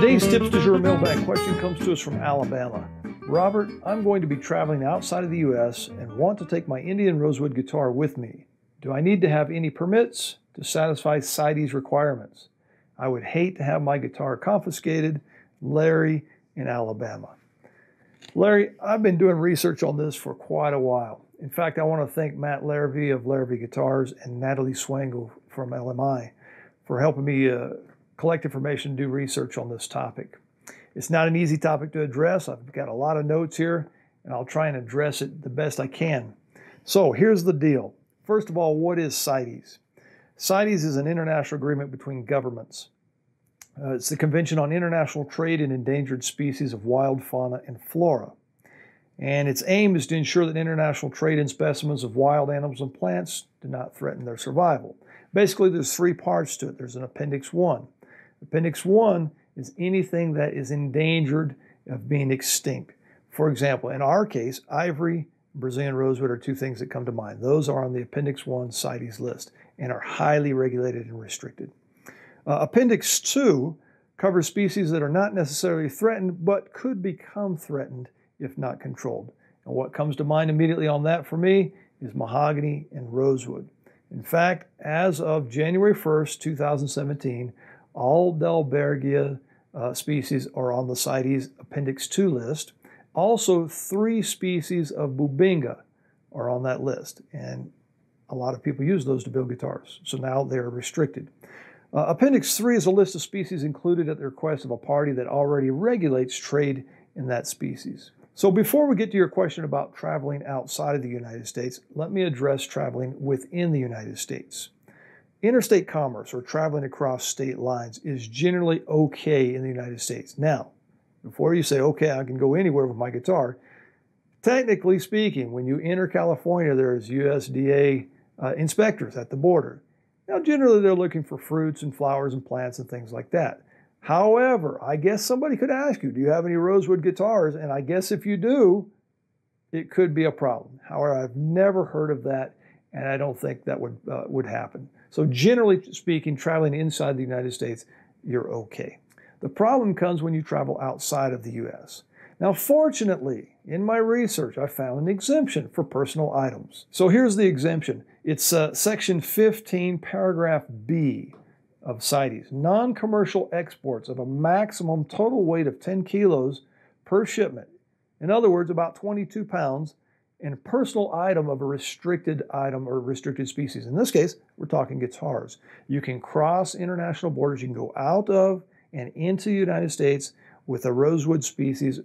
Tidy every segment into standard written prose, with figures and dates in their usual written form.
Today's Tips du Jour Mailbag question comes to us from Alabama. Robert, I'm going to be traveling outside of the U.S. and want to take my Indian rosewood guitar with me. Do I need to have any permits to satisfy CITES requirements? I would hate to have my guitar confiscated. Larry in Alabama. Larry, I've been doing research on this for quite a while. In fact, I want to thank Matt Larrabee of Larrabee Guitars and Natalie Swangle from LMI for helping me collect information and do research on this topic. It's not an easy topic to address. I've got a lot of notes here, and I'll try and address it the best I can. So here's the deal. First of all, what is CITES? CITES is an international agreement between governments. It's the Convention on International Trade in Endangered Species of Wild Fauna and Flora. And its aim is to ensure that international trade in specimens of wild animals and plants do not threaten their survival. Basically, there's three parts to it. There's an Appendix 1. Appendix 1 is anything that is endangered of being extinct. For example, in our case, ivory, Brazilian rosewood are two things that come to mind. Those are on the Appendix 1 CITES list and are highly regulated and restricted. Appendix 2 covers species that are not necessarily threatened, but could become threatened if not controlled. And what comes to mind immediately on that for me is mahogany and rosewood. In fact, as of January 1st, 2017, all Dalbergia species are on the CITES Appendix 2 list. Also, 3 species of bubinga are on that list, and a lot of people use those to build guitars, so now they're restricted. Appendix 3 is a list of species included at the request of a party that already regulates trade in that species. So before we get to your question about traveling outside of the United States, let me address traveling within the United States. Interstate commerce, or traveling across state lines, is generally okay in the United States. Now, before you say, okay, I can go anywhere with my guitar, technically speaking, when you enter California, there's USDA inspectors at the border. Now, generally, they're looking for fruits and flowers and plants and things like that. However, I guess somebody could ask you, do you have any rosewood guitars? And I guess if you do, it could be a problem. However, I've never heard of that, and I don't think that would happen. So generally speaking, traveling inside the United States, you're okay. The problem comes when you travel outside of the U.S. Now, fortunately, in my research, I found an exemption for personal items. So here's the exemption. It's Section 15, Paragraph B of CITES. Non-commercial exports of a maximum total weight of 10 kilos per shipment. In other words, about 22 pounds, and a personal item of a restricted item or restricted species. In this case, we're talking guitars. You can cross international borders. You can go out of and into the United States with a rosewood species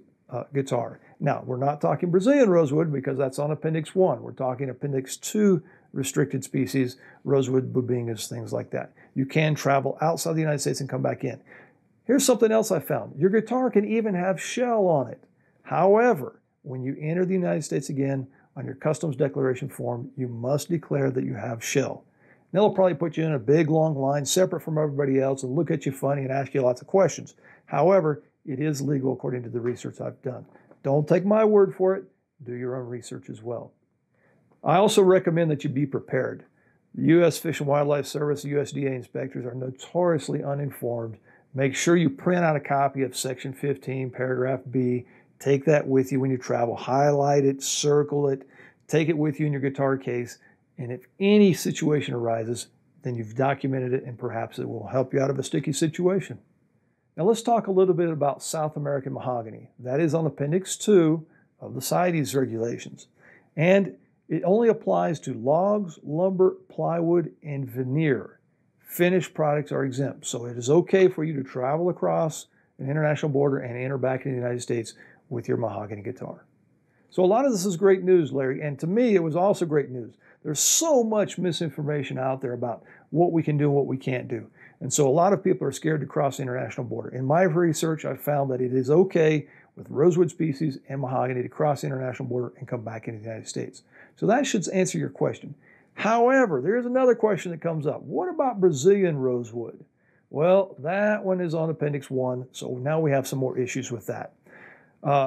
guitar. Now, we're not talking Brazilian rosewood because that's on Appendix 1. We're talking Appendix 2 restricted species, rosewood, bubingas, things like that. You can travel outside the United States and come back in. Here's something else I found. Your guitar can even have shell on it. However, when you enter the United States again, on your customs declaration form, you must declare that you have shell. And they'll probably put you in a big, long line separate from everybody else and look at you funny and ask you lots of questions. However, it is legal according to the research I've done. Don't take my word for it. Do your own research as well. I also recommend that you be prepared. The U.S. Fish and Wildlife Service, USDA inspectors are notoriously uninformed. Make sure you print out a copy of Section 15, Paragraph B. Take that with you when you travel. Highlight it, circle it, take it with you in your guitar case. And if any situation arises, then you've documented it and perhaps it will help you out of a sticky situation. Now let's talk a little bit about South American mahogany. That is on Appendix 2 of the CITES regulations. And it only applies to logs, lumber, plywood, and veneer. Finished products are exempt. So it is okay for you to travel across an international border and enter back in the United States with your mahogany guitar. So a lot of this is great news, Larry, and to me it was also great news. There's so much misinformation out there about what we can do and what we can't do. And so a lot of people are scared to cross the international border. In my research, I found that it is okay with rosewood species and mahogany to cross the international border and come back into the United States. So that should answer your question. However, there's another question that comes up. What about Brazilian rosewood? Well, that one is on Appendix 1, so now we have some more issues with that.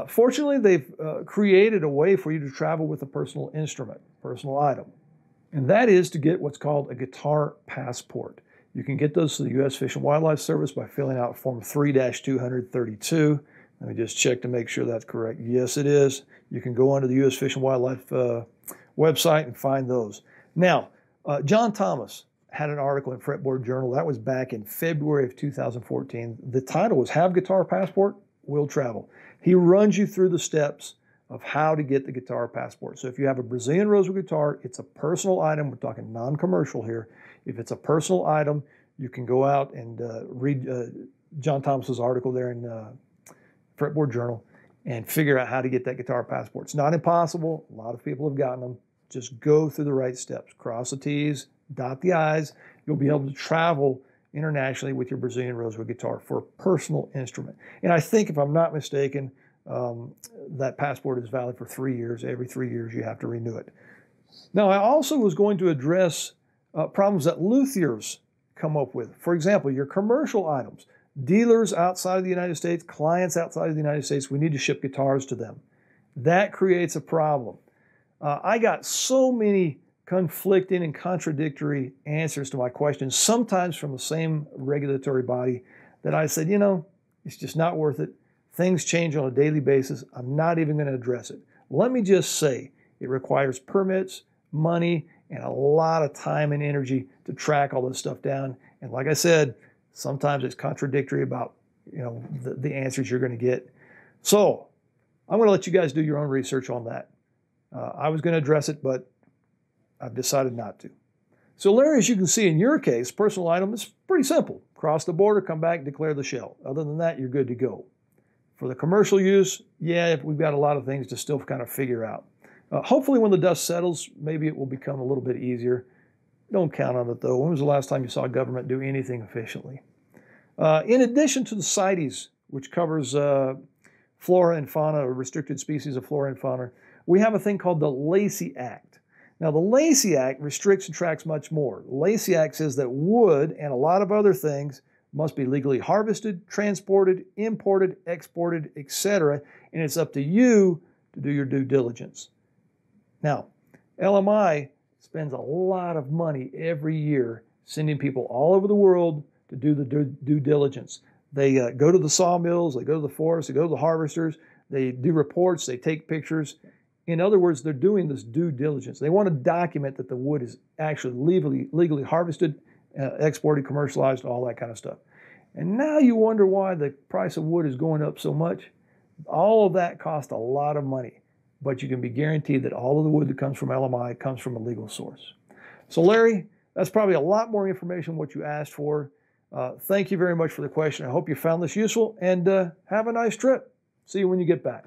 Fortunately, they've created a way for you to travel with a personal instrument, personal item, and that is to get what's called a guitar passport. You can get those to the U.S. Fish and Wildlife Service by filling out Form 3-232. Let me just check to make sure that's correct. Yes, it is. You can go onto the U.S. Fish and Wildlife website and find those. Now, John Thomas had an article in Fretboard Journal. That was back in February of 2014. The title was Have Guitar Passport, Will Travel. He runs you through the steps of how to get the guitar passport. So if you have a Brazilian rosewood guitar, it's a personal item. We're talking non-commercial here. If it's a personal item, you can go out and read John Thomas's article there in Fretboard Journal and figure out how to get that guitar passport. It's not impossible. A lot of people have gotten them. Just go through the right steps. Cross the T's, dot the I's. You'll be able to travel internationally with your Brazilian rosewood guitar for a personal instrument. And I think, if I'm not mistaken, that passport is valid for 3 years. Every 3 years you have to renew it. Now, I also was going to address problems that luthiers come up with. For example, your commercial items. Dealers outside of the United States, clients outside of the United States, we need to ship guitars to them. That creates a problem. I got so many conflicting and contradictory answers to my questions, sometimes from the same regulatory body, that I said, you know, it's just not worth it. Things change on a daily basis. I'm not even going to address it. Let me just say, it requires permits, money, and a lot of time and energy to track all this stuff down. And like I said, sometimes it's contradictory about, you know, the answers you're going to get. So I'm going to let you guys do your own research on that. I was going to address it, but I've decided not to. So Larry, as you can see in your case, personal item is pretty simple. Cross the border, come back, declare the shell. Other than that, you're good to go. For the commercial use, yeah, we've got a lot of things to still kind of figure out. Hopefully when the dust settles, maybe it will become a little bit easier. Don't count on it though. When was the last time you saw government do anything efficiently? In addition to the CITES, which covers flora and fauna, or restricted species of flora and fauna, we have a thing called the Lacey Act. Now, the Lacey Act restricts and tracks much more. The Lacey Act says that wood and a lot of other things must be legally harvested, transported, imported, exported, etc., and it's up to you to do your due diligence. Now, LMI spends a lot of money every year sending people all over the world to do the due diligence. They go to the sawmills, they go to the forests, they go to the harvesters, they do reports, they take pictures. In other words, they're doing this due diligence. They want to document that the wood is actually legally harvested, exported, commercialized, all that kind of stuff. And now you wonder why the price of wood is going up so much. All of that costs a lot of money, but you can be guaranteed that all of the wood that comes from LMI comes from a legal source. So Larry, that's probably a lot more information than what you asked for. Thank you very much for the question. I hope you found this useful, and have a nice trip. See you when you get back.